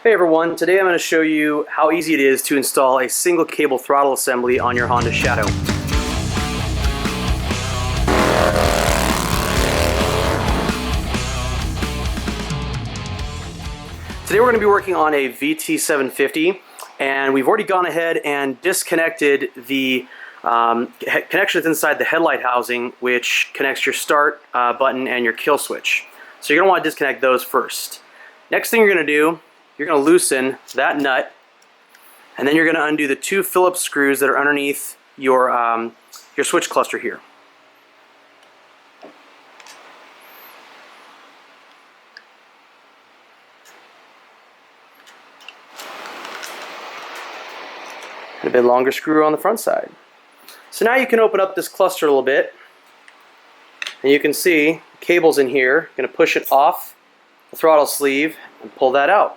Hey everyone, today I'm going to show you how easy it is to install a single cable throttle assembly on your Honda Shadow. Today we're going to be working on a VT750, and we've already gone ahead and disconnected the connections inside the headlight housing, which connects your start button and your kill switch. So you're going to want to disconnect those first. Next thing you're going to do, you're going to loosen that nut, and then you're going to undo the two Phillips screws that are underneath your switch cluster here. And a bit longer screw on the front side. So now you can open up this cluster a little bit, and you can see cables in here. You're going to push it off the throttle sleeve and pull that out.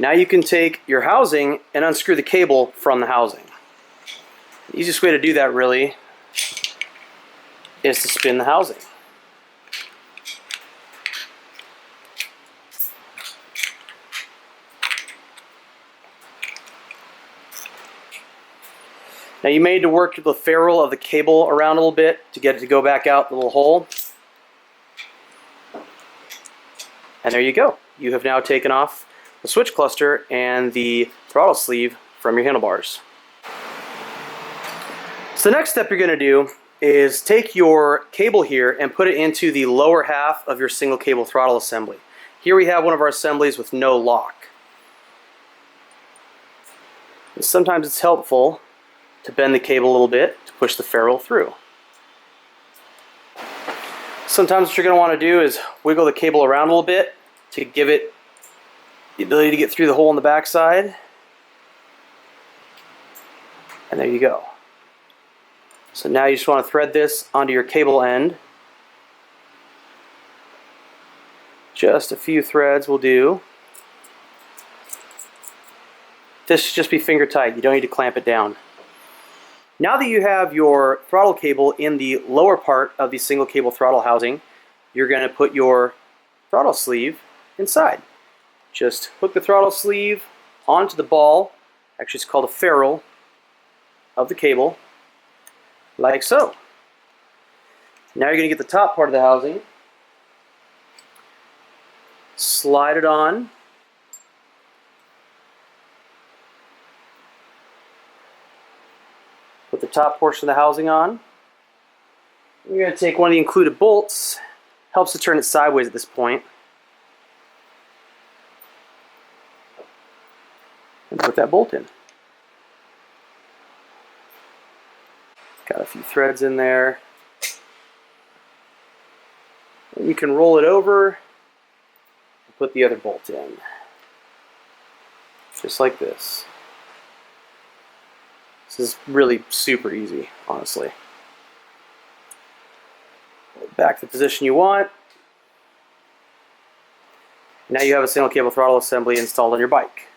Now you can take your housing and unscrew the cable from the housing. The easiest way to do that really is to spin the housing. Now you may need to work the ferrule of the cable around a little bit to get it to go back out the little hole. And there you go. You have now taken off the switch cluster and the throttle sleeve from your handlebars. So the next step you're going to do is take your cable here and put it into the lower half of your single cable throttle assembly. Here we have one of our assemblies with no lock. And sometimes it's helpful to bend the cable a little bit to push the ferrule through. Sometimes what you're going to want to do is wiggle the cable around a little bit to give it the ability to get through the hole in the backside. And there you go. So now you just want to thread this onto your cable end. Just a few threads will do. This should just be finger tight. You don't need to clamp it down. Now that you have your throttle cable in the lower part of the single cable throttle housing, you're going to put your throttle sleeve inside. Just hook the throttle sleeve onto the ball, actually it's called a ferrule, of the cable, like so. Now you're going to get the top part of the housing, slide it on, put the top portion of the housing on. You're going to take one of the included bolts, helps to turn it sideways at this point, and put that bolt in. Got a few threads in there. And you can roll it over and put the other bolt in. Just like this. This is really super easy, honestly. Back to the position you want. Now you have a single cable throttle assembly installed on your bike.